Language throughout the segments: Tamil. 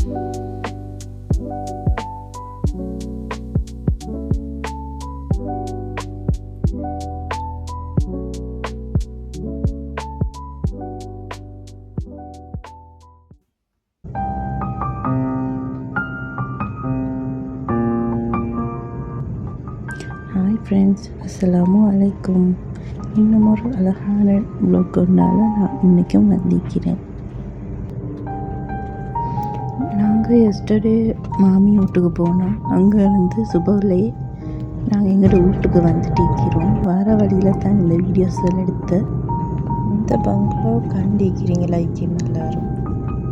ஹாய் ஃப்ரெண்ட்ஸ், அஸ்ஸலாமு அலைக்கும். இன்னும் ஒரு அழகான வ்ளாக் கொண்டால நான் இன்றைக்கும் வந்திருக்கிறேன். நாங்கள் எஸ்டர்டே மாமி வீட்டுக்கு போனோம். அங்கேருந்து சுபவிலே நாங்கள் எங்களோட வீட்டுக்கு வந்துட்டு இருக்கிறோம். வர வழியில் தான் இந்த வீடியோஸ் எல்லாம் எடுத்து இந்த பங்களா கண்டிக்கிறீங்களா ஐக்கியம் எல்லாரும்.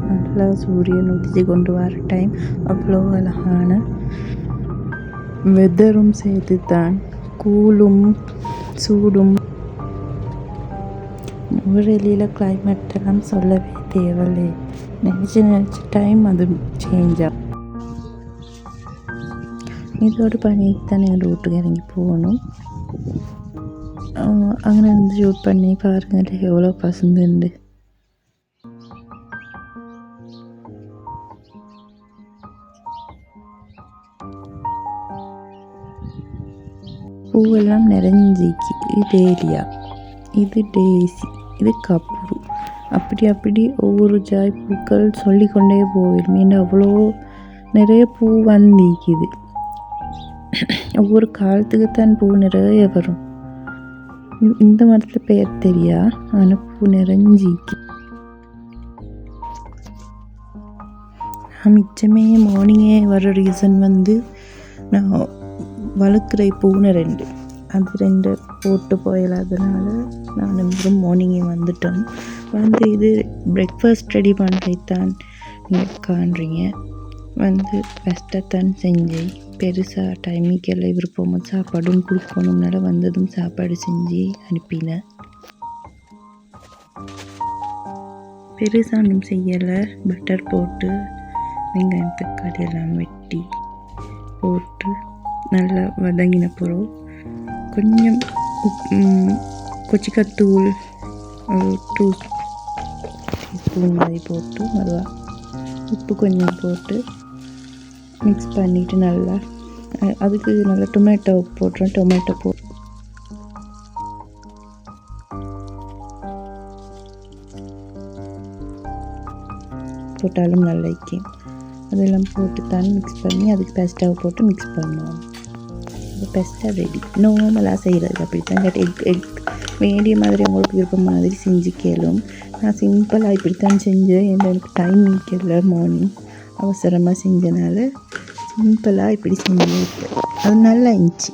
நல்லா சூரியன் உதிச்சு கொண்டு வர டைம், அவ்வளோ அழகான வெதரும் சேர்த்து தான், கூலும் சூடும். நுவரெலியில் கிளைமேட் எல்லாம் சொல்லவே தேவையில்லை. நினச்ச டைம் அது சேஞ்ச் ஆகும். இதோடு பண்ணிட்டு தான் எங்கள் வீட்டுக்கு இறங்கி போகணும். அங்கே இருந்து ஷூட் பண்ணி பாருங்கள் எவ்வளோ பசந்துண்டு. பூவெல்லாம் நிறைஞ்சிக்கு. இது டேலியா, இது டேசி, இது கப்புரு. அப்படி ஒவ்வொரு ஜாய் பூக்கள் சொல்லிக்கொண்டே போயிடும். ஏன்னா அவ்வளோ நிறைய பூ வந்திக்குது. ஒவ்வொரு காலத்துக்கு தான் பூ நிறைய வரும். இந்த மரத்தில் பெயர் தெரியா, ஆனால் பூ நிறைஞ்சிக்கு. நான் மிச்சமே மார்னிங்கே வர ரீசன் நான் வளர்க்குற பூனை 2 அது 2 போட்டு போயிடாதனால நான் மார்னிங்கே வந்துட்டோம். இது பிரேக்ஃபாஸ்ட் ரெடி பண்ணுறதான் நீங்கள் காண்றீங்க. ஃபஸ்ட்டாக தான் செஞ்சேன். பெருசாக டைமிங்கெல்லாம் விருப்பம் சாப்பாடும் கொடுக்கணும்னால வந்ததும் சாப்பாடு செஞ்சு அனுப்பினேன். பெருசாக செய்யலை. பட்டர் போட்டு வெங்காயம் தக்காளி எல்லாம் வெட்டி போட்டு நல்லா வதங்கின பிறகு கொஞ்சம் கொச்சிக்கத்தூள் ஒரு 2 டீஸ்பூன் மாதிரி போட்டு நல்லா உப்பு கொஞ்சம் போட்டு மிக்ஸ் பண்ணிவிட்டு நல்லா அதுக்கு நல்லா டொமேட்டோ போட்டுறேன். டொமேட்டோ போட்டாலும் நல்லா இருக்கும். அதெல்லாம் போட்டு தான் மிக்ஸ் பண்ணி அதுக்கு பெஸ்ட்டாக போட்டு மிக்ஸ் பண்ணுவோம். அது பெஸ்ட்டாக ரெடி. நார்மலாக செய்கிறது அப்படித்தான். எக் வேண்டிய மாதிரி அவங்களுக்கு விருப்பம் மாதிரி செஞ்சு கேளும். நான் சிம்பிளாக இப்படித்தான் செஞ்சேன். எனக்கு டைம் நிற்கல. மார்னிங் அவசரமாக செஞ்சனால சிம்பிளாக இப்படி செஞ்சு அது நல்லா இருந்துச்சு.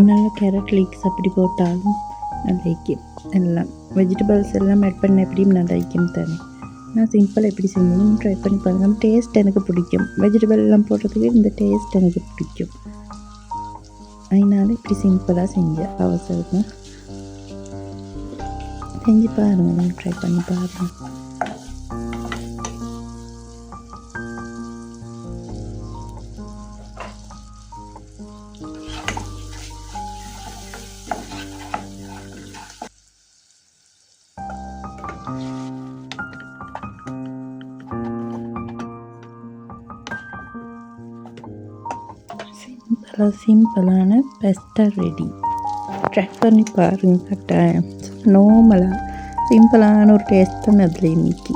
நல்லா கேரட் லீக்ஸ் அப்படி போட்டாலும் நல்லா இருக்கும். எல்லாம் வெஜிடபிள்ஸ் எல்லாம் ஆட் பண்ண எப்படியும் நல்லா இருக்கும் தானே. நான் சிம்பிளாக எப்படி செஞ்சேன்னு ட்ரை பண்ணி பாருங்கள். டேஸ்ட் எனக்கு பிடிக்கும். வெஜிடபிள் எல்லாம் போடுறதுக்கு இந்த டேஸ்ட் எனக்கு பிடிக்கும். அதனால இப்படி சிம்பிளாக செஞ்சேன். அவசரமாக செஞ்சு பாருங்கள். நான் ட்ரை பண்ணி பாருங்கள். சிம்பிளான பெஸ்ட்டாக ரெடி. ட்ரை பண்ணி பாருங்கள். கட்டாயம் நார்மலாக சிம்பிளான ஒரு டேஸ்ட் தான் அதில் இன்னைக்கு.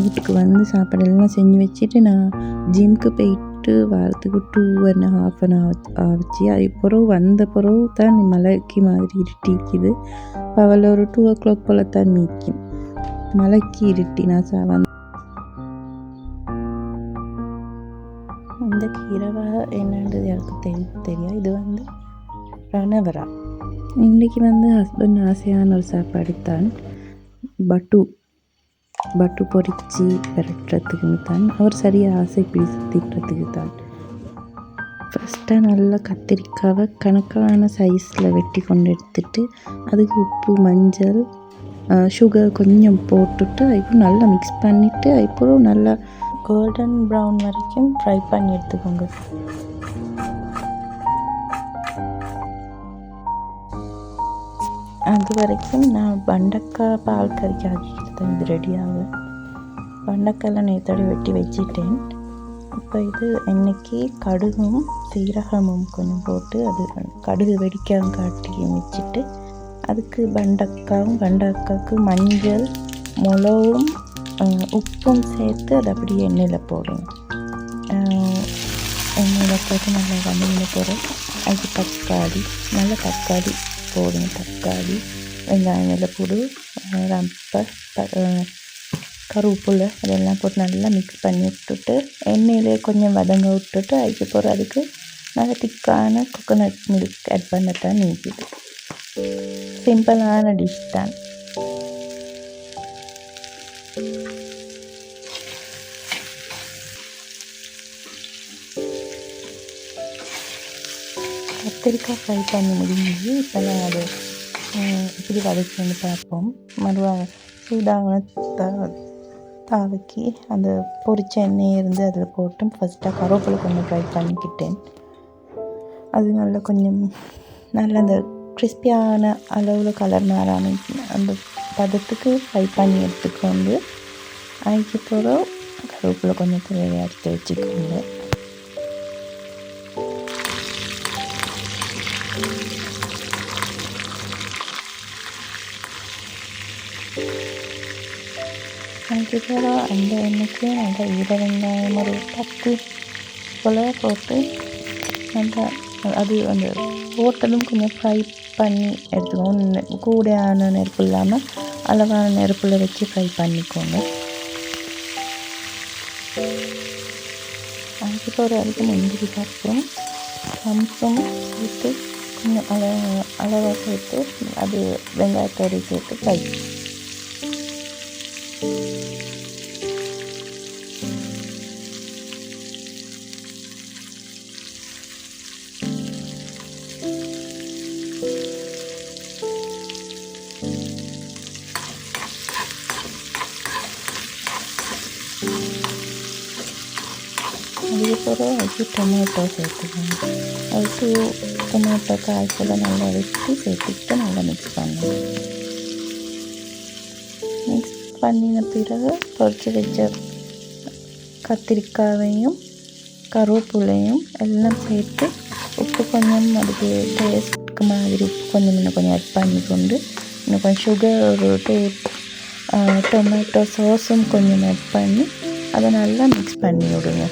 வீட்டுக்கு சாப்பாடெல்லாம் செஞ்சு வச்சுட்டு நான் ஜிம்முக்கு போயிட்டு வாரத்துக்கு 2.5 ஆச்சு. அது பிறகு வந்த பிறகு தான் மலைக்கு மாதிரி இருட்டிக்குது. பகல் ஒரு 2 o'clock போல் தான் நீக்கும். மலைக்கு இருட்டி நான் அந்த கீரவா என்னன்றது எனக்கு தெரியும். இது ரணவரா. இன்றைக்கி ஹஸ்பண்ட் ஆசையான ஒரு சாப்பாடு தான் பட்டு பொரிச்சு விரட்டுறதுக்குன்னு தான். அவர் சரியாக ஆசை இப்படி சுற்றிக்கிறதுக்கு தான். ஃபஸ்ட்டாக நல்லா கத்திரிக்காவை கணக்கான சைஸில் வெட்டி கொண்டு எடுத்துட்டு அதுக்கு உப்பு மஞ்சள் சுகர் கொஞ்சம் போட்டுட்டு அதுக்கப்புறம் நல்லா மிக்ஸ் பண்ணிவிட்டு அதுக்கப்புறம் நல்லா கோல்டன் ப்ரௌன் வரைக்கும் ஃப்ரை பண்ணி எடுத்துக்கோங்க. அது வரைக்கும் நான் வெண்டைக்காய் பால் கறிக்கு ஆக்கிக்கிட்டேன். இது ரெடியாக வெண்டைக்காயெல்லாம் நேற்றோட வெட்டி வச்சிட்டேன். இப்போ இது எண்ணெய்க்கு கடுகும் சீரகமும் கொஞ்சம் போட்டு அது கடுகு வெடிக்காமல் காட்டி வச்சுட்டு அதுக்கு வெண்டைக்காய்க்கு மஞ்சள் மிளகும் உப்பும் சேர்த்து அதை அப்படியே எண்ணெயில் போடுங்க. எண்ணெயில் போட்டு நல்லா வதங்கின பிறகு அதுக்கு தக்காளி போடுங்க. தக்காளி வெங்காயம் வெள்ளைப்பூடு ரம்பை கருவேப்பிலை அதெல்லாம் போட்டு நல்லா மிக்ஸ் பண்ணி விட்டுட்டு எண்ணெயிலே கொஞ்சம் வதங்க விட்டுட்டு அதுக்கப்புறம் அதுக்கு நல்லா திக்கான கோகோனட் மில்க் ஆட் பண்ணத்தான் நீக்குது. சிம்பிளான டிஷ் தான். கத்திரிக்காய் ஃப்ரை பண்ணி முடிஞ்சு இப்போ நான் அது இப்படி வதக்கி பார்ப்போம். சூடான தாவைக்கு அந்த பொரிச்ச எண்ணெய் இருந்து அதில் போட்டு ஃபஸ்ட்டாக கருவேப்பிலை கொஞ்சம் ஃப்ரை பண்ணிக்கிட்டேன். அது நல்லா கொஞ்சம் நல்லா அந்த கிறிஸ்பியான அளவில் கலர் மாறாமல் அந்த பதத்துக்கு ஃப்ரை பண்ணி எடுத்துக்கொண்டு அதுக்கப்புறம் கருவேப்பிலை கொஞ்சம் தேவையாக எடுத்து வச்சுக்கோங்க. அதுக்கப்புறம் அந்த எண்ணெய்க்கு நல்லா வெங்காயம் ஒரு 10 போல் போட்டு நல்லா அது அந்த போட்டதும் கொஞ்சம் ஃப்ரை பண்ணி எடுத்துக்கோங்க. கூடையான நெருப்பு இல்லாமல் அளவான நெருப்பில் வச்சு ஃப்ரை பண்ணிக்கோங்க. அதுக்கப்புறம் அதுக்கு முந்திரி பருப்பும் கம்ஸும் சேர்த்து கொஞ்சம் அளவாக சேர்த்து அது வெங்காயத்தோடு சேர்த்து ஃப்ரை. அதுக்கப்புறம் அதுக்கு டொமேட்டோ சேர்த்துக்கோங்க. அதுக்கு டொமேட்டோ காய்ச்சல நல்லா வெட்டி சேர்த்துக்கிட்டு நல்லா மிக்ஸ் பண்ணணும். மிக்ஸ் பண்ணின பிறகு பொரிச்சு வச்ச கத்திரிக்காயையும் கருவேப்பிலையும் எல்லாம் சேர்த்து உப்பு கொஞ்சம் அதுக்கு டேஸ்ட்டுக்கு மாதிரி உப்பு கொஞ்சம் இன்னும் கொஞ்சம் ஆட் பண்ணி கொண்டு இன்னும் கொஞ்சம் சுகர் ஒரு டொமேட்டோ சாஸும் கொஞ்சம் ஆட் பண்ணி அதை நல்லா மிக்ஸ் பண்ணி விடுங்க.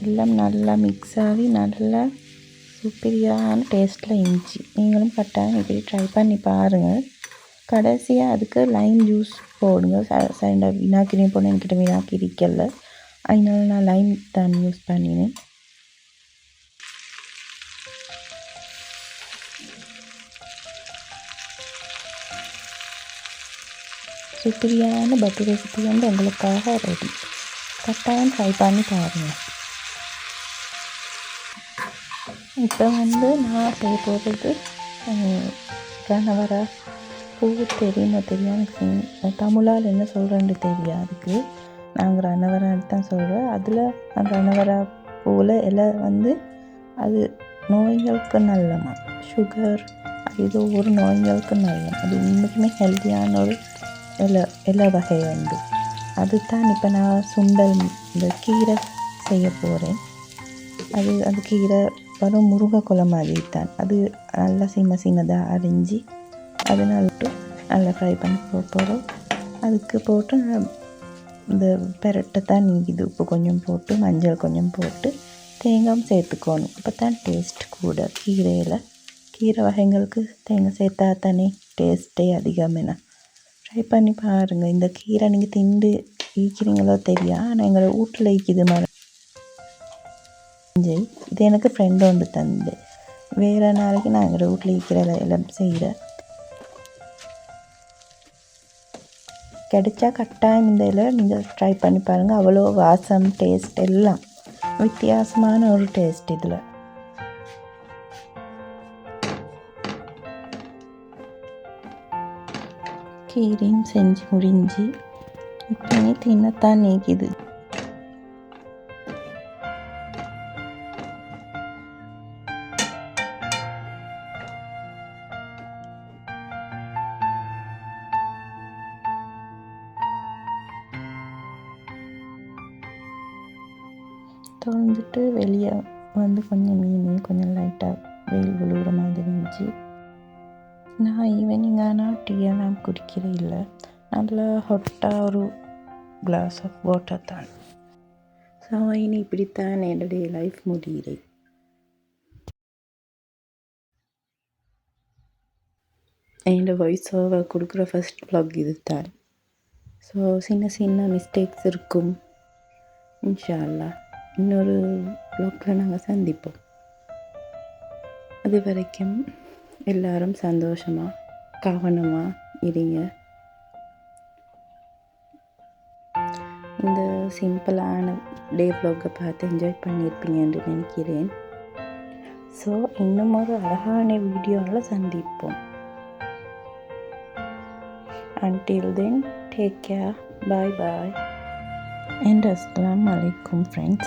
எல்லாம் நல்லா மிக்ஸ் ஆகி நல்லா சூப்பரியான டேஸ்ட்டில் இருந்துச்சு. நீங்களும் கட்டாயம் இப்படி ட்ரை பண்ணி பாருங்கள். கடைசியாக அதுக்கு லைம் ஜூஸ் போடுங்க. சைடாக வினாக்கிரியும் போட என்கிட்ட வினாக்கிரி இருக்கல, அதனால நான் லைம் தான் யூஸ் பண்ணினேன். சூப்பரியான பட்டர் ரெசிபி வந்து உங்களுக்காக ரெடி. கட்டாயம் ட்ரை பண்ணி பாருங்கள். இப்போ வந்து நான் செய்ய போகிறது ரணவரா பூ தெரியுமா எனக்கு தமிழால் என்ன சொல்கிறேன்னு தெரியாதுக்கு. நாங்கள் ரணவரான்னு தான் சொல்கிறோம். அதில் ரணவரா பூவில் இலை வந்து அது நோய்களுக்கு நல்லமா, சுகர் இது ஒரு நோய்களுக்கு நல்லம். அது உண்மைக்குமே ஹெல்த்தியான ஒரு இலை வகை உண்டு. அதுதான் இப்போ நான் சுண்டல் இந்த கீரை செய்ய போகிறேன். அது கீரை வரும் முருங்கைக்கொலை மாதிரி தான். அது நல்லா சின்னதாக அரிஞ்சு அது நல்லா ஃப்ரை பண்ணி போகிறோம். அதுக்கு போட்டு இந்த பெரட்டை தான் நீக்குது. உப்பு கொஞ்சம் போட்டு மஞ்சள் கொஞ்சம் போட்டு தேங்காயும் சேர்த்துக்கணும். அப்போ தான் டேஸ்ட் கூட. கீரை வகைங்களுக்கு தேங்காய் சேர்த்தா தானே டேஸ்ட்டே அதிகம். என்ன ட்ரை பண்ணி பாருங்கள். இந்த கீரை நீங்கள் திண்டு ஈக்கிறீங்களோ தெரியா, ஆனால் எங்களை வீட்டில் ஈக்குது மரம். இது எனக்கு ஃப்ரெண்டு ஒன்று தந்து, வேறு நாளைக்கு நான் எங்கள் வீட்டில் ஈக்கிற எல்லாம் செய்கிறேன். கிடைச்சா கட்டாயம் இந்த இதில் நீங்கள் ட்ரை பண்ணி பாருங்கள். அவ்வளோ வாசம், டேஸ்ட் எல்லாம் வித்தியாசமான ஒரு டேஸ்ட் இதில். கீரையும் செஞ்சு முடிஞ்சு இப்போ நீ தின்னத்தான் நீக்குது. தொலைஞ்சிட்டு வெளியே வந்து கொஞ்சம் மீன் கொஞ்சம் லைட்டாக வெயில் விழுகிற மாதிரி இருந்துச்சு. நான் ஈவினிங் ஆனால் டீயெல்லாம் குடிக்கிற இல்லை, நல்லா ஹாட்டாக ஒரு கிளாஸ் ஆஃப் வாட்டர் தான். ஸோ இனி இப்படித்தான் என்னுடைய லைஃப் முடியுது. என்னோட வாய்ஸ் ஓவர் கொடுக்குற ஃபஸ்ட் vlog இது தான். ஸோ சின்ன சின்ன மிஸ்டேக்ஸ் இருக்கும். இன்ஷா அல்லாஹ் இன்னொரு vlogல நாங்கள் சந்திப்போம். அது வரைக்கும் எல்லாரும் சந்தோஷமாக கவனமாக இருங்க. இந்த சிம்பிளான டே vlog-ஐ பார்த்து என்ஜாய் பண்ணியிருப்பீங்கன்னு நினைக்கிறேன். ஸோ இன்னும் ஒரு அழகான வீடியோவில் சந்திப்போம். Until then, take care. Bye bye. And Assalamu alaikum friends.